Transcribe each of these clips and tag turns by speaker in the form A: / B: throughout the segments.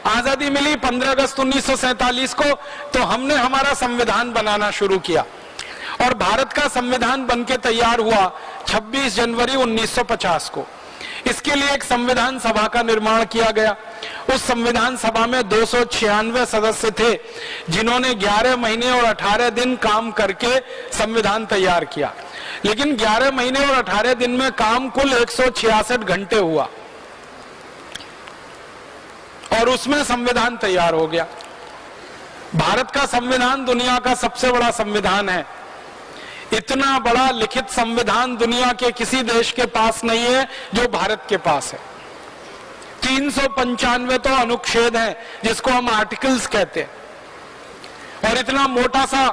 A: आजादी मिली 15 अगस्त 1947 को, तो हमने हमारा संविधान बनाना शुरू किया और भारत का संविधान बनके तैयार हुआ 26 जनवरी 1950 को। इसके लिए एक संविधान सभा का निर्माण किया गया। उस संविधान सभा में 296 सदस्य थे, जिन्होंने 11 महीने और 18 दिन काम करके संविधान तैयार किया। लेकिन 11 महीने और 18 दिन में काम कुल 166 घंटे हुआ और उसमें संविधान तैयार हो गया। भारत का संविधान दुनिया का सबसे बड़ा संविधान है। इतना बड़ा लिखित संविधान दुनिया के किसी देश के पास नहीं है जो भारत के पास है। 395 तो अनुच्छेद हैं, जिसको हम आर्टिकल्स कहते हैं, और इतना मोटा सा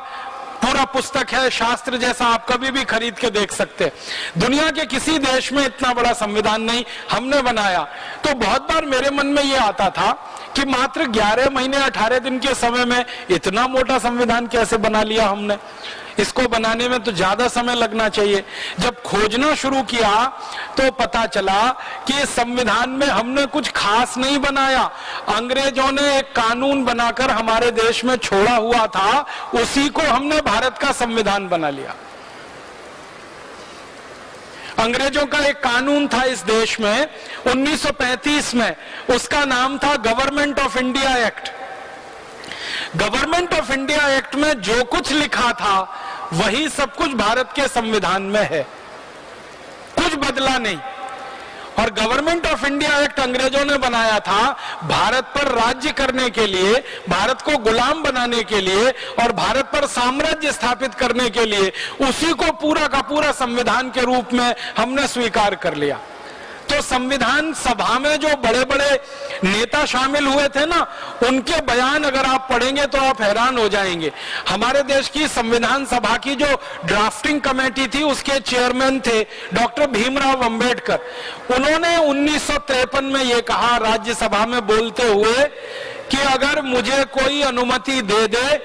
A: पूरा पुस्तक है, शास्त्र जैसा, आप कभी भी खरीद के देख सकते हैं। दुनिया के किसी देश में इतना बड़ा संविधान नहीं, हमने बनाया। तो बहुत बार मेरे मन में यह आता था कि मात्र 11 महीने 18 दिन के समय में इतना मोटा संविधान कैसे बना लिया हमने। इसको बनाने में तो ज्यादा समय लगना चाहिए। जब खोजना शुरू किया तो पता चला कि इस संविधान में हमने कुछ खास नहीं बनाया। अंग्रेजों ने एक कानून बनाकर हमारे देश में छोड़ा हुआ था, उसी को हमने भारत का संविधान बना लिया। अंग्रेजों का एक कानून था इस देश में 1935 में, उसका नाम था government of India act. Government of India act में जो कुछ लिखा था वही सब कुछ भारत के संविधान में है, कुछ बदला नहीं। और गवर्नमेंट ऑफ इंडिया एक्ट अंग्रेजों ने बनाया था भारत पर राज्य करने के लिए, भारत को गुलाम बनाने के लिए और भारत पर साम्राज्य स्थापित करने के लिए। उसी को पूरा का पूरा संविधान के रूप में हमने स्वीकार कर लिया। तो संविधान सभा में जो बड़े बड़े नेता शामिल हुए थे ना, उनके बयान अगर आप पढ़ेंगे तो आप हैरान हो जाएंगे। हमारे देश की संविधान सभा की जो ड्राफ्टिंग कमेटी थी, उसके चेयरमैन थे डॉक्टर भीमराव अंबेडकर। उन्होंने 1953 में ये कहा राज्यसभा में बोलते हुए कि अगर मुझे कोई अनुमति दे दे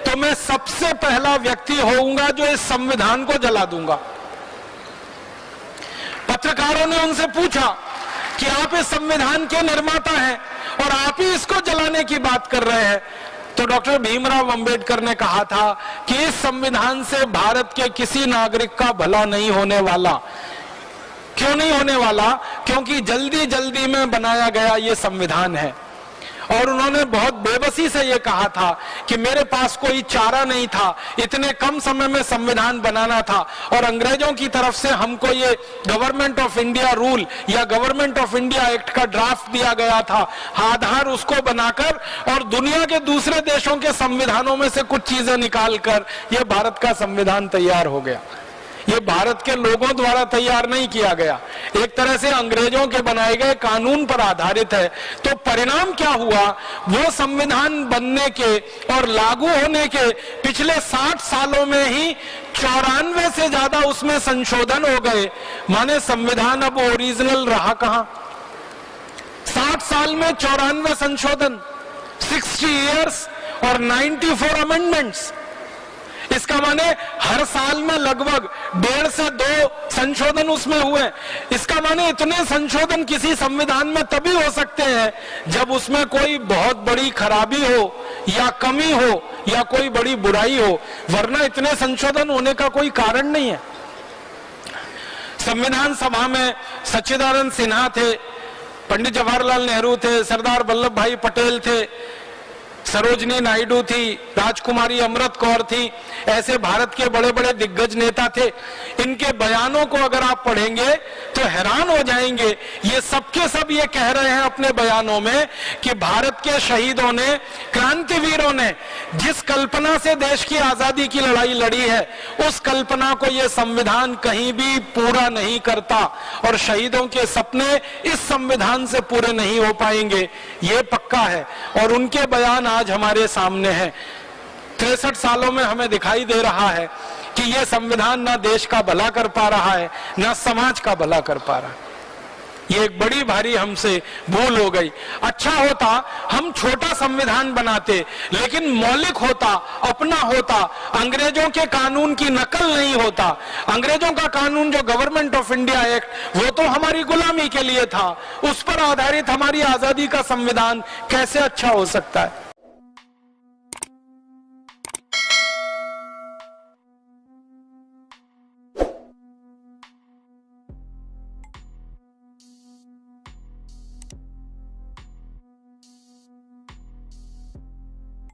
A: तो मैं सबसे पहला व्यक्ति होऊंगा जो इस संविधान को जला दूंगा। पत्रकारों ने उनसे पूछा कि आप इस संविधान के निर्माता हैं और आप ही इसको जलाने की बात कर रहे हैं। तो डॉक्टर भीमराव अंबेडकर ने कहा था कि इस संविधान से भारत के किसी नागरिक का भला नहीं होने वाला। क्यों नहीं होने वाला? क्योंकि जल्दी जल्दी में बनाया गया ये संविधान है। और उन्होंने बहुत बेबसी से ये कहा था कि मेरे पास कोई चारा नहीं था, इतने कम समय में संविधान बनाना था और अंग्रेजों की तरफ से हमको ये गवर्नमेंट ऑफ इंडिया रूल या गवर्नमेंट ऑफ इंडिया एक्ट का ड्राफ्ट दिया गया था। आधार उसको बनाकर और दुनिया के दूसरे देशों के संविधानों में से कुछ चीजें निकालकर ये भारत का संविधान तैयार हो गया। ये भारत के लोगों द्वारा तैयार नहीं किया गया, एक तरह से अंग्रेजों के बनाए गए कानून पर आधारित है। तो परिणाम क्या हुआ? वो संविधान बनने के और लागू होने के पिछले 60 सालों में ही 94 से ज्यादा उसमें संशोधन हो गए। माने संविधान अब ओरिजिनल रहा कहां? 60 साल में 94 संशोधन, 60 इयर्स और 94 अमेंडमेंट्स। इसका माने हर साल में लगभग 1.5 से 2 संशोधन उसमें हुए। इसका माने इतने संशोधन किसी संविधान में तभी हो सकते हैं जब उसमें कोई बहुत बड़ी खराबी हो या कमी हो या कोई बड़ी बुराई हो, वरना इतने संशोधन होने का कोई कारण नहीं है। संविधान सभा में सच्चिदानंद सिन्हा थे, पंडित जवाहरलाल नेहरू थे, सरदार वल्लभ भाई पटेल थे, सरोजनी नायडू थी, राजकुमारी अमृत कौर थी। ऐसे भारत के बड़े बड़े दिग्गज नेता थे। इनके बयानों को अगर आप पढ़ेंगे तो हैरान हो जाएंगे। ये सबके सब ये कह रहे हैं अपने बयानों में कि भारत के शहीदों ने, क्रांतिवीरों ने जिस कल्पना से देश की आजादी की लड़ाई लड़ी है, उस कल्पना को ये संविधान कहीं भी पूरा नहीं करता और शहीदों के सपने इस संविधान से पूरे नहीं हो पाएंगे, ये पक्का है। और उनके बयान आज हमारे सामने है। 63 सालों में हमें दिखाई दे रहा है कि यह संविधान ना देश का भला कर पा रहा है, ना समाज का भला कर पा रहा है। ये एक बड़ी भारी हमसे भूल हो गई। अच्छा होता हम छोटा संविधान बनाते, लेकिन मौलिक होता, अपना होता, अंग्रेजों के कानून की नकल नहीं होता। अंग्रेजों का कानून जो गवर्नमेंट ऑफ इंडिया एक्ट, वो तो हमारी गुलामी के लिए था, उस पर आधारित हमारी आजादी का संविधान कैसे अच्छा हो सकता है?